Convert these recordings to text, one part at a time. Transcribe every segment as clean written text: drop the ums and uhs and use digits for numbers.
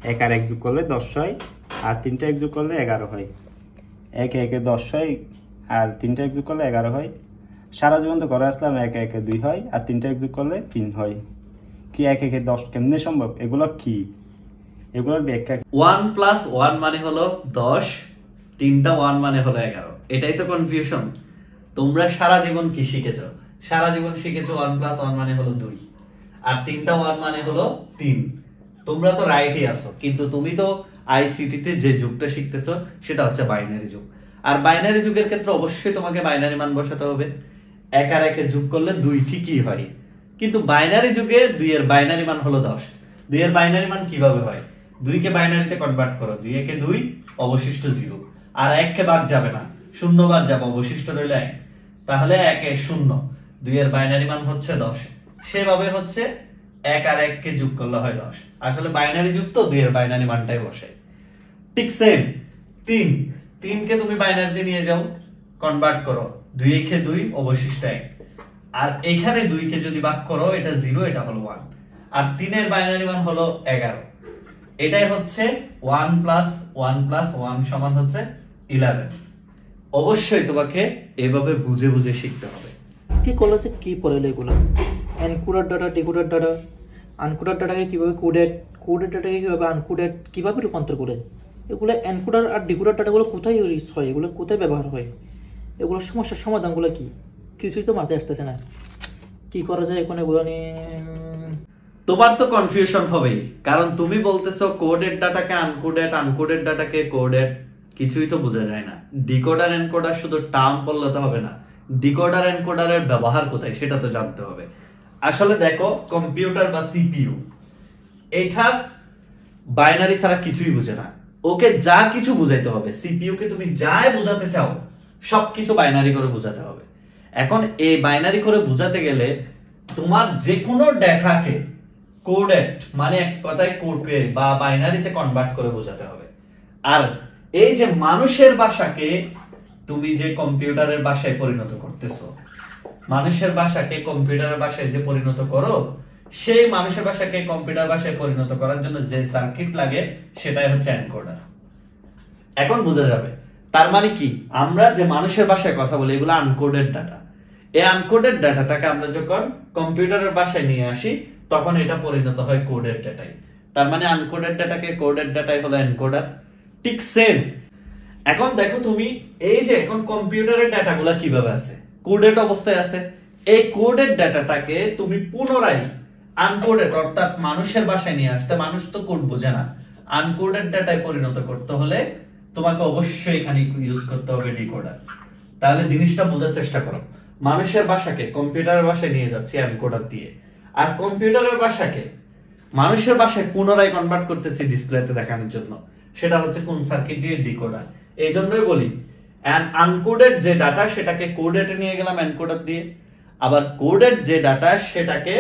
এক আর এক যোগ করলে 10 হয়, আর 3টা এক যোগ করলে 11 হয়। একে একে 10 হয়, আর 3টা এক যোগ করলে 11 হয়। সারা জীবন তো করে আসলাম, একে একে 2 হয়, আর 3টা এক যোগ করলে 3 হয়। কি এক একে 10 কেমনে সম্ভব? এগুলো কি? এগুলোর ব্যাখ্যা। 1 + 1 মানে হলো 10, 3টা 1 মানে হলো 11। এটাই তো কনফিউশন। তোমরা সারা জীবন কি শিখেছো? সারা জীবন শিখেছো 1 + 1 মানে হলো 2, আর 3টা 1 মানে হলো 3। তোমরা তো রাইটই আছো, কিন্তু তুমি তো আইসিটিতে যে যুগটা শিখতেছো সেটা হচ্ছে বাইনারি যুগ। আর বাইনারি যুগের ক্ষেত্রে অবশ্যই তোমাকে বাইনারি মান বসাতে হবে। এক আর একে যোগ করলে 2 ঠিকই হয়, কিন্তু বাইনারি যুগে 2 এর বাইনারি মান হলো 10। 2 এর বাইনারি মান কিভাবে হয়? 2 কে বাইনারিতে কনভার্ট করো, 2 একে 2, অবশিষ্ট 0, আর 1 কে বাদ যাবে না, 0 বার যাবে, অবশিষ্ট রইল 1। তাহলে 1 এ 0, 2 এর বাইনারি মান হচ্ছে 10। সেভাবে হচ্ছে 1 আর 1 কে যোগ করলে হয় 10। আসলে বাইনারি যুগ তো 2 এর বাইনারি মানটাই বসে। ঠিক সেম 3, 3 কে তুমি বাইনারিতে নিয়ে যাও, কনভার্ট করো, 2 একে 2, অবশিষ্ট 1। আর এখানে 2 কে যদি ভাগ করো, এটা 0, এটা হলো 1, আর 3 এর বাইনারি মান হলো 11। এটাই হচ্ছে 1 + 1 + 1 সমান হচ্ছে 11। অবশ্যই তোমাকে এভাবে বুঝে বুঝে শিখতে হবে। আজকে কলেজে কি পড়াইলো এগুলো? এনকোডার ডাটা, ডিকোডার ডাটা, আনকোডার ডাটাকে কিভাবে কোডেড ডাটাকে কিভাবে আনকোডেড কিভাবে রূপান্তর করে, এগুলো এনকোডার আর ডিকোডার ডাটাগুলো কোথায় ইউজ হয়, এগুলো কোথায় ব্যবহার হয়, এগুলোর সমস্যার সমাধানগুলো কি? কিছুই তো মাথায় আসতেছে না। কি করা যায় এখন এগুলো নিয়ে? তোমার তো কনফিউশন হবেই, কারণ তুমি বলতেছো কোডেড ডাটাকে আনকোডেড, আনকোডেড ডাটাকে কোডেড। কিছুই তো বোঝা যায় না। ডিকোডার এনকোডার শুধু টার্ম বললে তো হবে না, ডিকোডার এনকোডারের ব্যবহার কোথায় সেটা তো জানতে হবে। আসলে দেখো, কম্পিউটার বা সিপিইউ এটা বাইনারি ছাড়া কিছুই বুঝে না। ওকে যা কিছু বুঝাইতে হবে, সিপিইউ কে তুমি যাই বোঝাতে চাও সবকিছু বাইনারি করে বোঝাতে হবে। এখন এই বাইনারি করে বোঝাতে গেলে তোমার যে কোনো ডেটাকে কোডেড মানে এক কথায় কোডকে বা বাইনারিতে কনভার্ট করে বোঝাতে হবে। আর এই যে মানুষের ভাষাকে তুমি যে কম্পিউটারের ভাষায় পরিণত করতেছো, মানুষের ভাষাকে কম্পিউটারের ভাষায় যে পরিণত করো, সেই মানুষের ভাষাকে কম্পিউটার ভাষায় পরিণত করার জন্য যে সার্কিট লাগে সেটাই হচ্ছে এনকোডার। এখন বোঝা যাবে তার মানে কি, আমরা যে মানুষের ভাষায় কথা বলি এগুলো আনকোডেড ডাটা। এই আনকোডেড ডাটাটাকে আমরা যখন কম্পিউটারের ভাষায় নিয়ে আসি তখন এটা পরিণত হয় কোডেড ডাটায়। তার মানে আনকোডেড ডাটাকে কোডেড ডাটাই হলো এনকোডার। ঠিক সেম এখন দেখো তুমি, এই যে এখন কম্পিউটারের ডাটাগুলো কিভাবে আছে, কোডেড অবস্থায় আছে। এই কোডেড ডাটাটাকে তুমি পুনরায় আনকোডেড অর্থাৎ মানুষের ভাষায় নিয়ে আসতে, মানুষ তো কোড বোঝে না, আনকোডেড ডাটায় পরিণত করতে হলে তোমাকে অবশ্যই এখানে ইউজ করতে হবে ডিকোডার। তাহলে জিনিসটা বোঝার চেষ্টা করো, মানুষের ভাষাকে কম্পিউটারের ভাষায় নিয়ে যাচ্ছি এনকোডার দিয়ে, আর কম্পিউটারের ভাষাকে মানুষের ভাষায় পুনরায় কনভার্ট করতেছি ডিসপ্লেতে দেখানোর জন্য, সেটা হচ্ছে কোন সার্কিট দিয়ে? ডিকোডার। এই জন্যই বলি আনকোডেড যে ডাটা সেটাকে কোডেডে নিয়ে গেলাম এনকোডার দিয়ে, আবার কোডেড যে ডাটা সেটাকে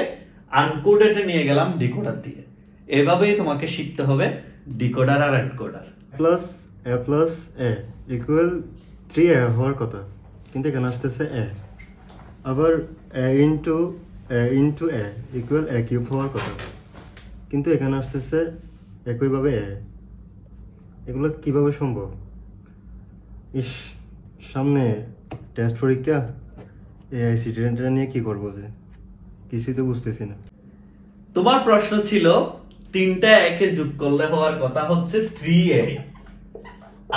আনকোডেডে নিয়ে গেলাম ডিকোডার দিয়ে। এভাবেই তোমাকে শিখতে হবে ডিকোডার আর এনকোডার। প্লাস এ প্লাস এ ইকুয়াল 3a হওয়ার কথা, কিন্তু এখানে আসতেছে এ। আবার এ ইন্টু এ ইকুয়াল এ কিউব হওয়ার কথা, কিন্তু এখানে আসতেছে একইভাবে এ। এগুলো কিভাবে সম্ভব? ইস, সামনে টেস্ট পরীক্ষা, এআইসিটি নিয়ে কি করবো যে কিছুই তো বুঝতেছি না। তোমার প্রশ্ন ছিল 3টা একে যোগ করলে হওয়ার কথা হচ্ছে 3a,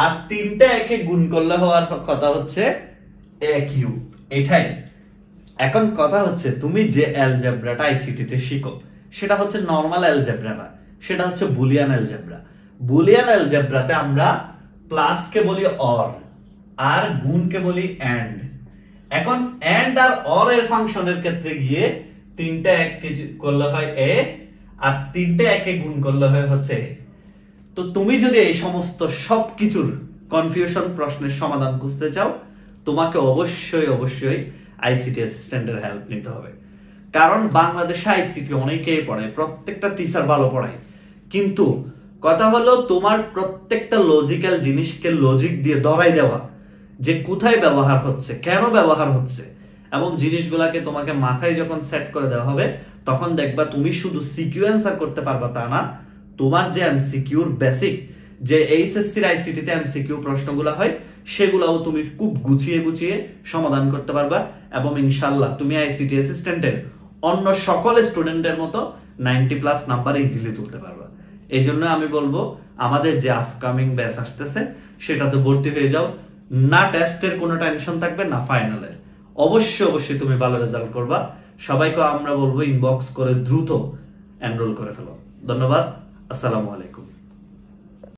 আর 3টা একে গুণ করলে হওয়ার কথা হচ্ছে a কিউব। এটাই এখন কথা হচ্ছে, তুমি যে অ্যালজেব্রাটা আইসিটিতে শিখো সেটা হচ্ছে নরমাল অ্যালজেব্রা না, সেটা হচ্ছে বুলিয়ান অ্যালজেব্রা। বুলিয়ান অ্যালজেব্রাতে আমরা প্লাসকে বলি অর, আর গুণকে বলি এন্ড। এখন এন্ড আর অর এর ফাংশনের ক্ষেত্রে গিয়ে 3টা এককে করলে হয় এ, আর 3টা একে গুণ করলে হয় হচ্ছে এ। তো তুমি যদি এই সমস্ত সবকিছুর কনফিউশন প্রশ্নের সমাধান খুঁজতে চাও, তোমাকে অবশ্যই আইসিটি অ্যাসিস্ট্যান্টের হেল্প নিতে হবে। কারণ বাংলাদেশে আইসিটি অনেকেই পড়ায়, প্রত্যেকটা টিচার ভালো পড়ায়, কিন্তু কথা হলো তোমার প্রত্যেকটা লজিক্যাল জিনিসকে লজিক দিয়ে ধরাই দেওয়া যে কোথায় ব্যবহার হচ্ছে, কেন ব্যবহার হচ্ছে, এবং জিনিসগুলাকে তোমাকে মাথায় যখন সেট করে দেওয়া হবে তখন দেখবা তুমি শুধু সিকুয়েন্সার করতে পারবা তা না, তোমার যে এমসিকিউর বেসিক যে এইচএসসির আইসিটিতে এমসিকিউ প্রশ্নগুলো হয় সেগুলাও তুমি খুব গুছিয়ে গুছিয়ে সমাধান করতে পারবা এবং ইনশাআল্লাহ তুমি আইসিটি অ্যাসিস্ট্যান্টের অন্য সকল স্টুডেন্টের মতো 90+ নাম্বার ইজিলি তুলতে পারবা। এই জন্য আমি বলবো আমাদের যে আপকামিং ব্যাচ আসতেছে সেটাতে ভর্তি হয়ে যাও, না টেস্টের কোনো টেনশন থাকবে না ফাইনালের। অবশ্যই তুমি ভালো রেজাল্ট করবা। সবাইকে আমরা বলবো ইনবক্স করে দ্রুত এনরোল করে ফেলো। ধন্যবাদ, আসসালামু আলাইকুম।